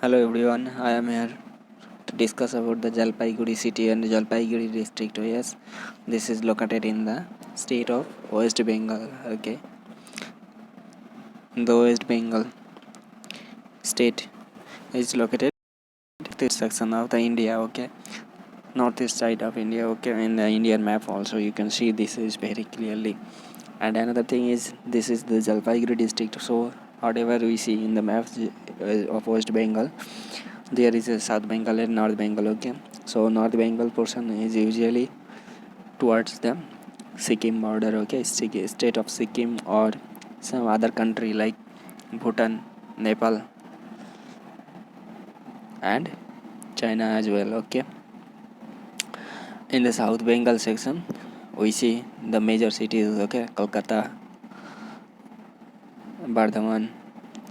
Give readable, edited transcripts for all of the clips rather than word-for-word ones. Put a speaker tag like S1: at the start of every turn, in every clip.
S1: Hello everyone, I am here to discuss about the Jalpaiguri city and Jalpaiguri district. Yes, this is located in the state of West Bengal. Okay, the West Bengal state is located this section of the India. Okay, northeast side of India. Okay, in the Indian map also you can see this is very clearly. And another thing is this is the Jalpaiguri district. So whatever we see in the maps of West Bengal, there is a South Bengal and North Bengal. Okay, so North Bengal portion is usually towards the Sikkim border. Okay, state of Sikkim or some other country like Bhutan, Nepal, and China as well. Okay, in the South Bengal section, we see the major cities. Okay, Kolkata, Bardhaman,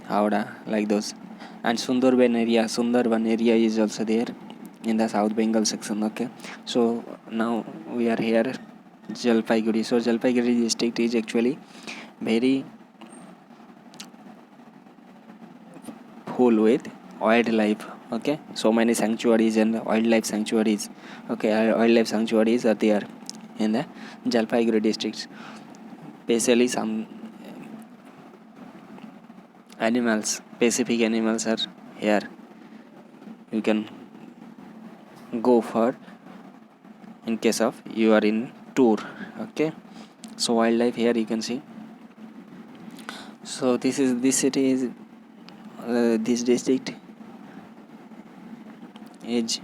S1: Howrah, like those, and Sundarban area is also there in the South Bengal section. Okay, so now we are here Jalpaiguri. So Jalpaiguri district is actually very full with wildlife. Okay, so many sanctuaries and wildlife sanctuaries. Okay, wildlife sanctuaries are there in the Jalpaiguri district, especially some animals, specific animals are here. You can go for in case of you are in tour. Okay, so wildlife here you can see. So this city is this district is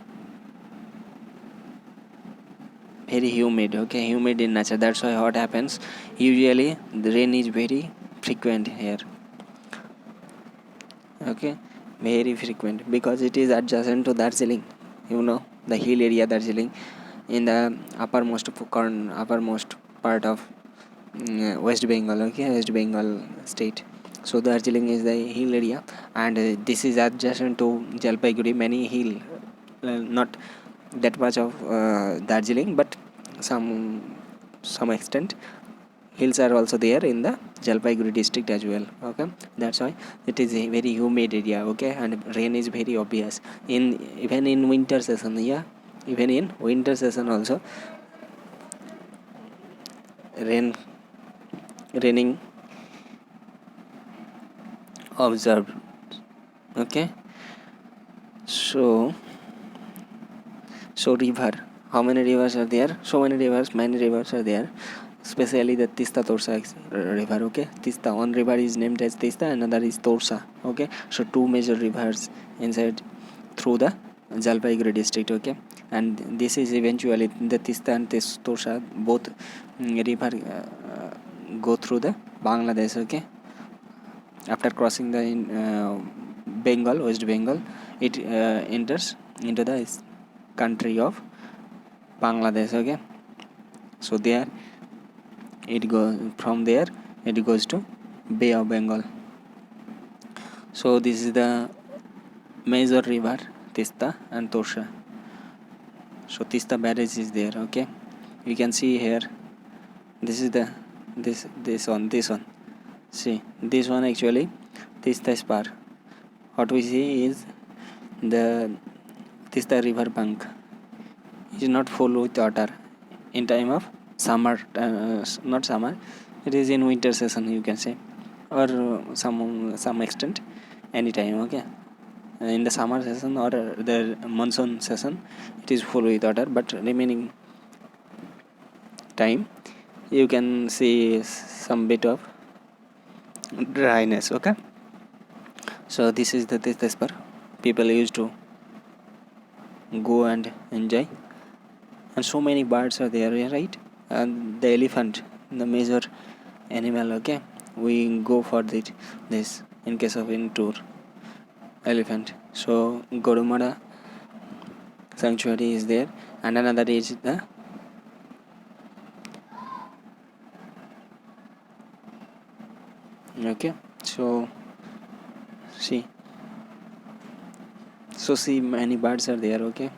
S1: very humid. Okay, humid in nature, that's why what happens usually the rain is very frequent here. Okay, very frequent because it is adjacent to Darjeeling, the hill area Darjeeling in the uppermost part of West Bengal. Okay, West Bengal state. So Darjeeling is the hill area, and this is adjacent to Jalpaiguri. Many hill, not that much of Darjeeling, but some extent hills are also there in the Jalpaiguri district as well. Okay, that's why it is a very humid area. Okay, and rain is very obvious in even in winter season. Yeah, even in winter season also raining observed. Okay, so river, how many rivers are there? So many rivers are there, especially the Tista Torsa river. Okay, Tista, one river is named as Tista, another is Torsa. Okay, so two major rivers inside through the Jalpaiguri district. Okay, and this is eventually the Tista and Torsa both river go through the Bangladesh. Okay, after crossing the Bengal, West Bengal, it enters into the country of Bangladesh. Okay, so there it goes, from there it goes to Bay of Bengal. So this is the major river Tista and Torsha. So Tista barrage is there. Okay, you can see here, this is the this one. See, this one actually Tista spar. What we see is the Tista river bank is not full with water in time of summer, not summer, it is in winter season, you can say, or some extent anytime. Okay, in the summer season or the monsoon season it is full with water, but remaining time you can see some bit of dryness. Okay, so this is the Tista. People used to go and enjoy, and so many birds are there, right? And the elephant, the major animal. Okay, we go for this in case of in tour, elephant. So Gorumara sanctuary is there, and another is the okay. So see many birds are there. Okay,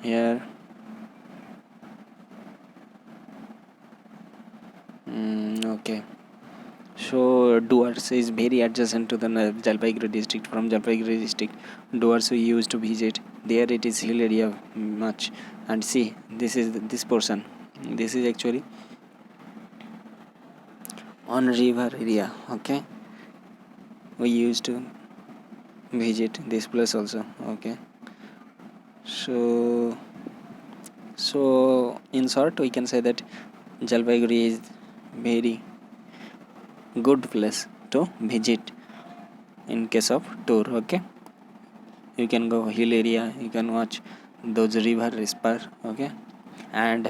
S1: here okay, So Duars is very adjacent to the Jalpaiguri district. From Jalpaiguri district, Duars we used to visit. There it is hill area much. And see, this is this portion. This is actually on river area. Okay, we used to visit this place also. Okay, so in short, we can say that Jalpaiguri is very good place to visit in case of tour. Okay, you can go hill area, you can watch those river spur. Okay, and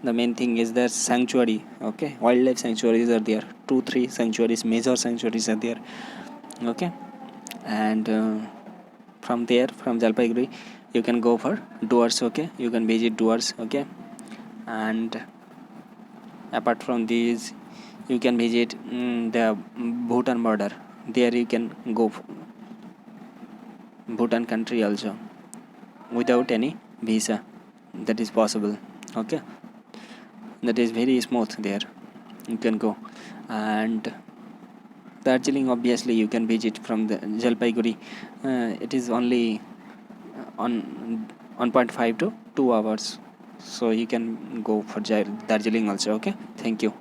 S1: the main thing is the sanctuary. Okay, wildlife sanctuaries are there, 2-3 sanctuaries, major sanctuaries are there. Okay, and from there, from Jalpaiguri, you can go for Duars. Okay, you can visit Duars. Okay, and apart from these, you can visit the Bhutan border. There you can go Bhutan country also without any visa. That is possible. Okay, that is very smooth. There you can go. And Darjeeling, obviously you can visit from the Jalpaiguri. It is only on 1.5 to 2 hours, so you can go for Darjeeling also. Okay, thank you.